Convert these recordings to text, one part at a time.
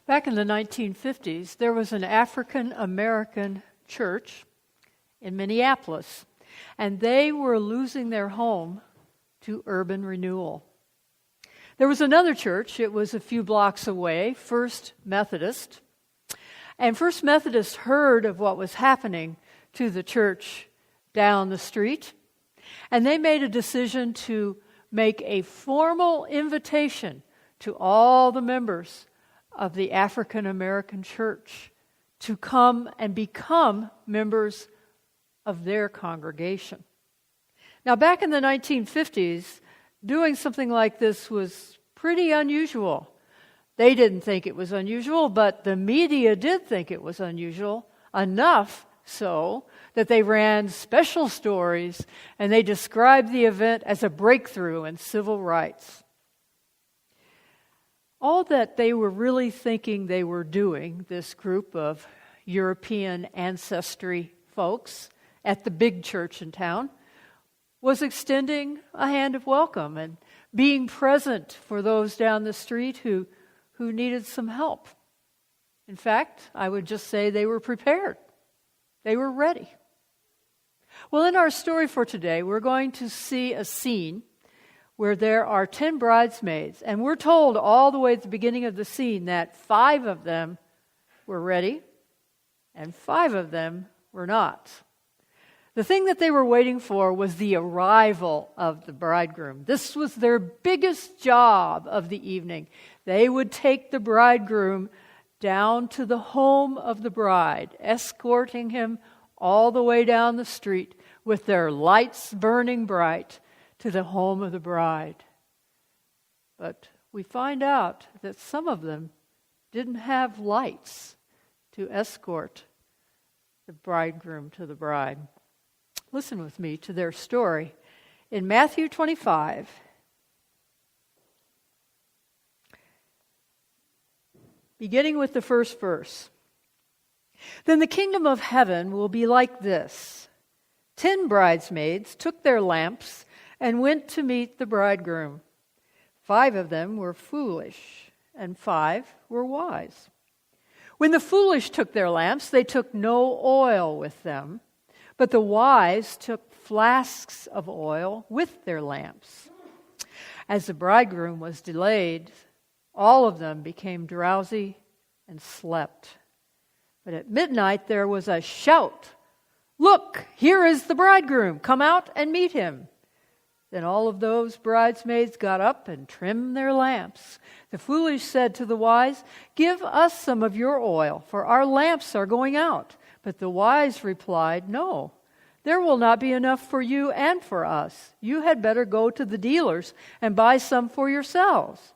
Back in the 1950s, there was an African American church in Minneapolis, and they were losing their home to urban renewal. There was another church, it was a few blocks away, First Methodist, and First Methodist heard of what was happening to the church down the street, and they made a decision to make a formal invitation to all the members of the African American church to come and become members of their congregation. Now, back in the 1950s, doing something like this was pretty unusual. They didn't think it was unusual, but the media did think it was unusual, enough so that they ran special stories and they described the event as a breakthrough in civil rights. All that they were really thinking they were doing, this group of European ancestry folks at the big church in town, was extending a hand of welcome and being present for those down the street who needed some help. In fact, I would just say they were prepared. They were ready. Well, in our story for today, we're going to see a scene where there are 10 bridesmaids, and we're told all the way at the beginning of the scene that 5 of them were ready and 5 of them were not. The thing that they were waiting for was the arrival of the bridegroom. This was their biggest job of the evening. They would take the bridegroom down to the home of the bride, escorting him all the way down the street with their lights burning bright to the home of the bride. But we find out that some of them didn't have lights to escort the bridegroom to the bride. Listen with me to their story. In Matthew 25, beginning with the first verse. Then the kingdom of heaven will be like this. 10 bridesmaids took their lamps and went to meet the bridegroom. 5 of them were foolish, and 5 were wise. When the foolish took their lamps, they took no oil with them, but the wise took flasks of oil with their lamps. As the bridegroom was delayed, all of them became drowsy and slept. But at midnight there was a shout, "Look, here is the bridegroom, come out and meet him." Then all of those bridesmaids got up and trimmed their lamps. The foolish said to the wise, "Give us some of your oil, for our lamps are going out." But the wise replied, "No, there will not be enough for you and for us. You had better go to the dealers and buy some for yourselves."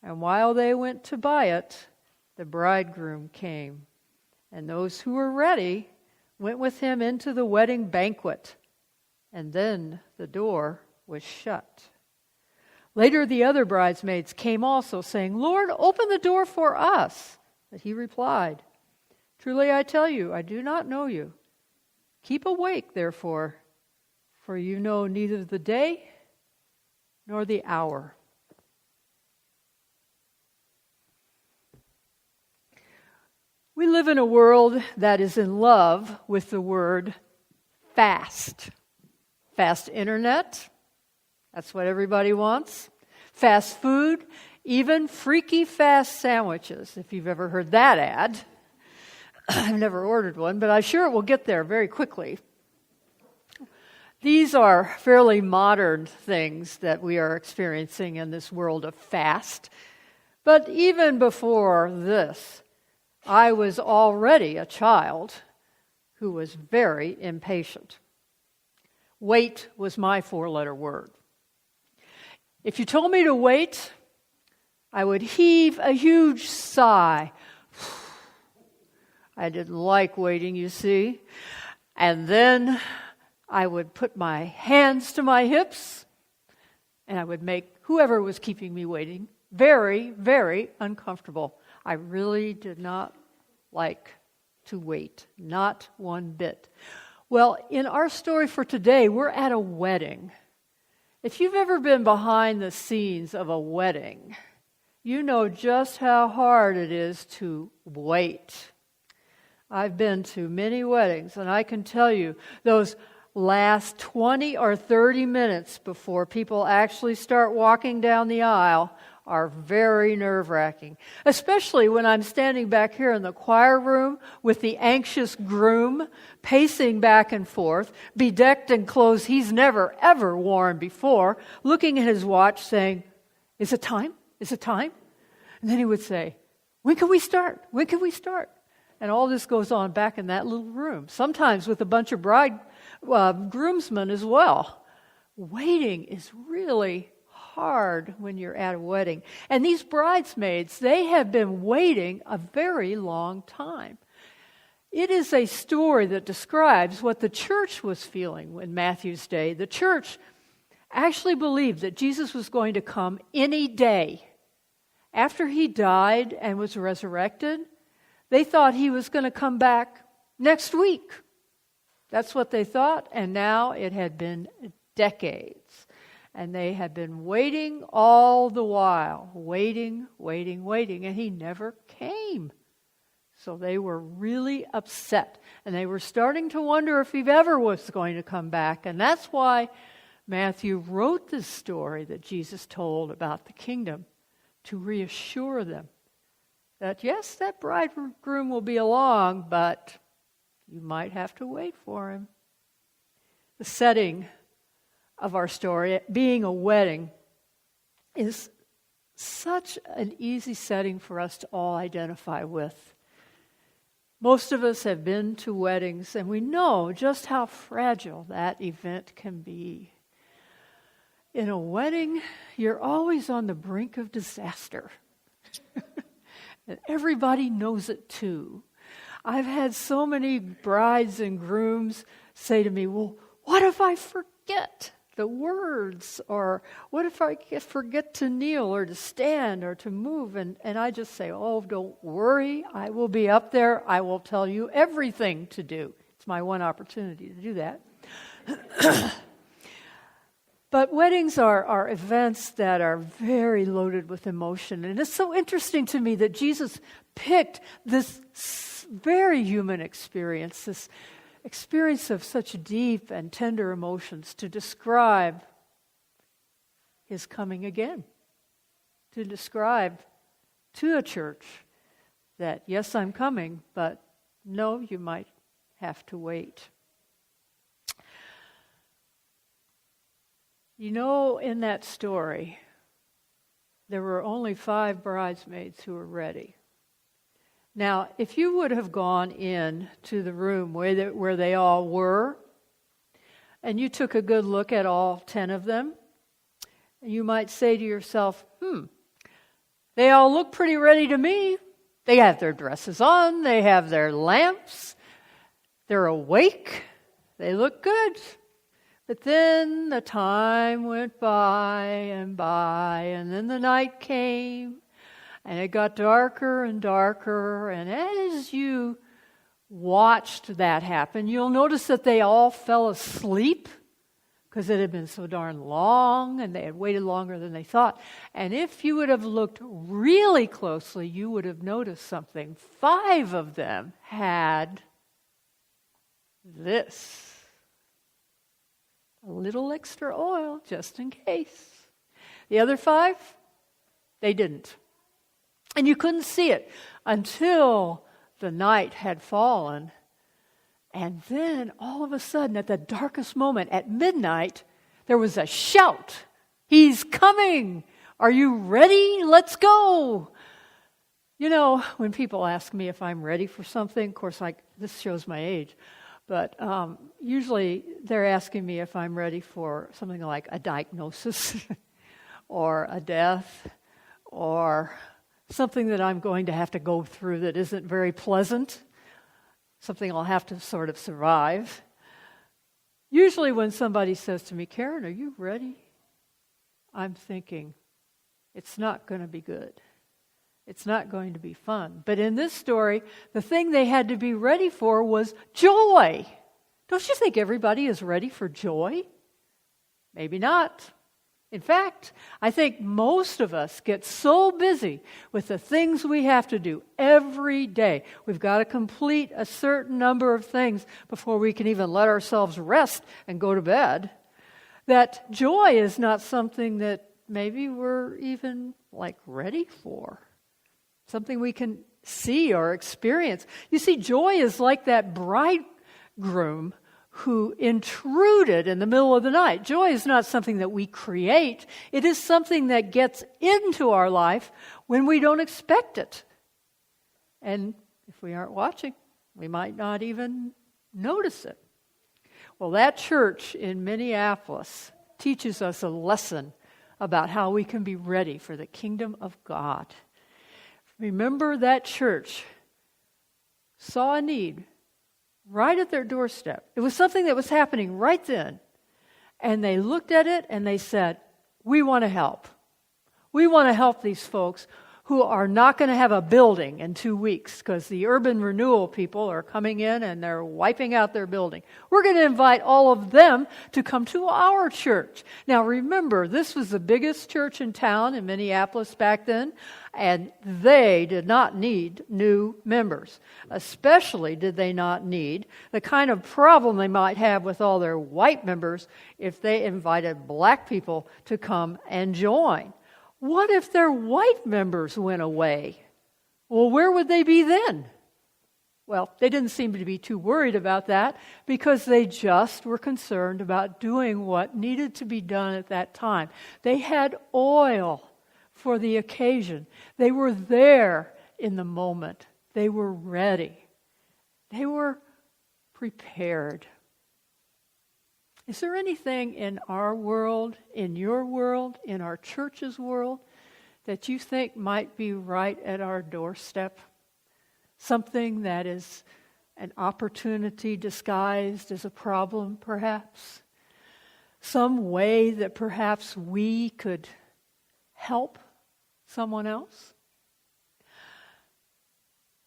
And while they went to buy it, the bridegroom came. And those who were ready went with him into the wedding banquet. And then the door was shut. Later the other bridesmaids came also, saying, "Lord, open the door for us." But he replied, "Truly I tell you, I do not know you. Keep awake, therefore, for you know neither the day nor the hour." We live in a world that is in love with the word fast. Fast internet, that's what everybody wants. Fast food, even freaky fast sandwiches, if you've ever heard that ad. I've never ordered one, but I'm sure it will get there very quickly. These are fairly modern things that we are experiencing in this world of fast. But even before this, I was already a child who was very impatient. Wait was my 4-letter word. If you told me to wait, I would heave a huge sigh. I didn't like waiting, you see. And then I would put my hands to my hips, and I would make whoever was keeping me waiting very, very uncomfortable. I really did not like to wait, not one bit. Well, in our story for today, we're at a wedding. If you've ever been behind the scenes of a wedding, you know just how hard it is to wait. I've been to many weddings, and I can tell you those last 20 or 30 minutes before people actually start walking down the aisle are very nerve-wracking, especially when I'm standing back here in the choir room with the anxious groom pacing back and forth, bedecked in clothes he's never, ever worn before, looking at his watch saying, "Is it time? Is it time?" And then he would say, "When can we start? When can we start?" And all this goes on back in that little room, sometimes with a bunch of groomsmen as well. Waiting is really hard when you're at a wedding. And these bridesmaids, they have been waiting a very long time. It is a story that describes what the church was feeling in Matthew's day. The church actually believed that Jesus was going to come any day. After he died and was resurrected, they thought he was going to come back next week. That's what they thought, and now it had been decades. And they had been waiting all the while, waiting, and he never came. So they were really upset, and they were starting to wonder if he ever was going to come back. And that's why Matthew wrote this story that Jesus told about the kingdom, to reassure them that, yes, that bridegroom will be along, but you might have to wait for him. The setting of our story, being a wedding, is such an easy setting for us to all identify with. Most of us have been to weddings, and we know just how fragile that event can be. In a wedding, you're always on the brink of disaster. And everybody knows it too. I've had so many brides and grooms say to me, "Well, what if I forget the words? Or what if I forget to kneel or to stand or to move?" And I just say, "Oh, don't worry. I will be up there. I will tell you everything to do." It's my one opportunity to do that. But weddings are events that are very loaded with emotion. And it's so interesting to me that Jesus picked this very human experience, this experience of such deep and tender emotions, to describe his coming again, to describe to a church that, yes, I'm coming, but no, you might have to wait. You know, in that story, there were only 5 bridesmaids who were ready. Now, if you would have gone in to the room where they all were, and you took a good look at all 10 of them, you might say to yourself, they all look pretty ready to me. They have their dresses on, they have their lamps, they're awake, they look good. But then the time went by, and then the night came, and it got darker and darker, and as you watched that happen, you'll notice that they all fell asleep because it had been so darn long, and they had waited longer than they thought. And if you would have looked really closely, you would have noticed something. 5 of them had this. A little extra oil, just in case. The other 5, they didn't. And you couldn't see it until the night had fallen. And then, all of a sudden, at the darkest moment, at midnight, there was a shout. "He's coming! Are you ready? Let's go!" You know, when people ask me if I'm ready for something, of course, this shows my age, but usually they're asking me if I'm ready for something like a diagnosis or a death or something that I'm going to have to go through that isn't very pleasant, something I'll have to sort of survive. Usually when somebody says to me, "Karen, are you ready?" I'm thinking, it's not going to be good. It's not going to be fun. But in this story, the thing they had to be ready for was joy. Don't you think everybody is ready for joy? Maybe not. In fact, I think most of us get so busy with the things we have to do every day. We've got to complete a certain number of things before we can even let ourselves rest and go to bed, that joy is not something that maybe we're even ready for, something we can see or experience. You see, joy is like that bridegroom who intruded in the middle of the night. Joy is not something that we create. It is something that gets into our life when we don't expect it. And if we aren't watching, we might not even notice it. Well, that church in Minneapolis teaches us a lesson about how we can be ready for the kingdom of God. Remember, that church saw a need right at their doorstep. It was something that was happening right then. And they looked at it and they said, we want to help. We want to help these folks who are not going to have a building in 2 weeks because the urban renewal people are coming in and they're wiping out their building. We're going to invite all of them to come to our church. Now remember, this was the biggest church in town in Minneapolis back then, and they did not need new members. Especially did they not need the kind of problem they might have with all their white members if they invited black people to come and join. What if their white members went away? Well, where would they be then? Well, they didn't seem to be too worried about that because they just were concerned about doing what needed to be done at that time. They had oil for the occasion. They were there in the moment. They were ready. They were prepared. Is there anything in our world, in your world, in our church's world, that you think might be right at our doorstep? Something that is an opportunity disguised as a problem, perhaps? Some way that perhaps we could help someone else?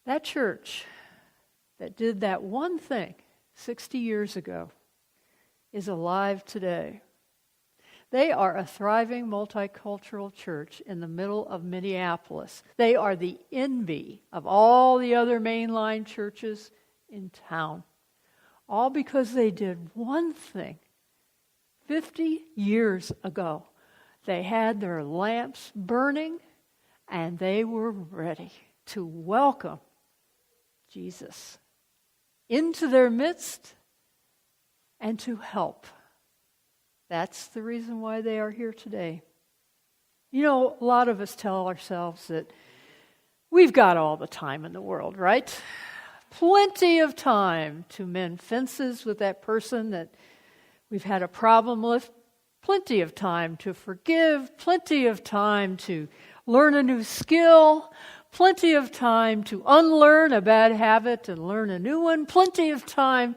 That church that did that one thing 60 years ago is alive today. They are a thriving multicultural church in the middle of Minneapolis. They are the envy of all the other mainline churches in town. All because they did one thing 50 years ago. They had their lamps burning and they were ready to welcome Jesus into their midst and to help. That's the reason why they are here today. You know, a lot of us tell ourselves that we've got all the time in the world, right? Plenty of time to mend fences with that person that we've had a problem with. Plenty of time to forgive. Plenty of time to learn a new skill. Plenty of time to unlearn a bad habit and learn a new one. Plenty of time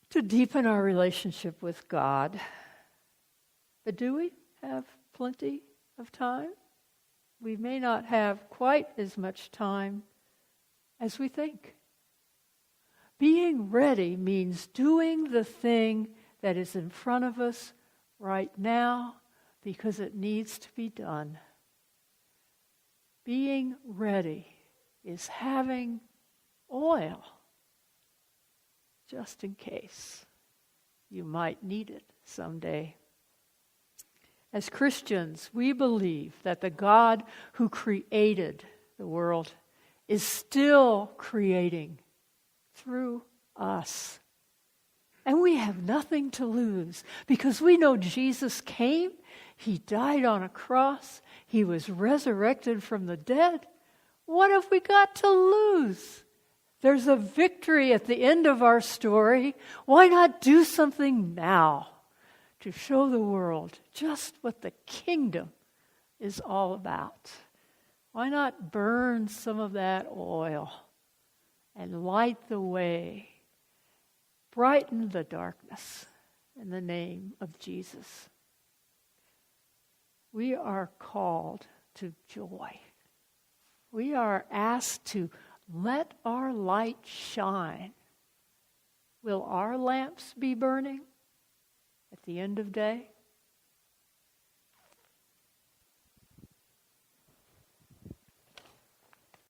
to deepen our relationship with God. But do we have plenty of time? We may not have quite as much time as we think. Being ready means doing the thing that is in front of us right now because it needs to be done. Being ready is having oil just in case you might need it someday. As Christians, we believe that the God who created the world is still creating through us. And we have nothing to lose because we know Jesus came, He died on a cross, He was resurrected from the dead. What have we got to lose? There's a victory at the end of our story. Why not do something now to show the world just what the kingdom is all about? Why not burn some of that oil and light the way, brighten the darkness in the name of Jesus? We are called to joy. We are asked to let our light shine. Will our lamps be burning at the end of day?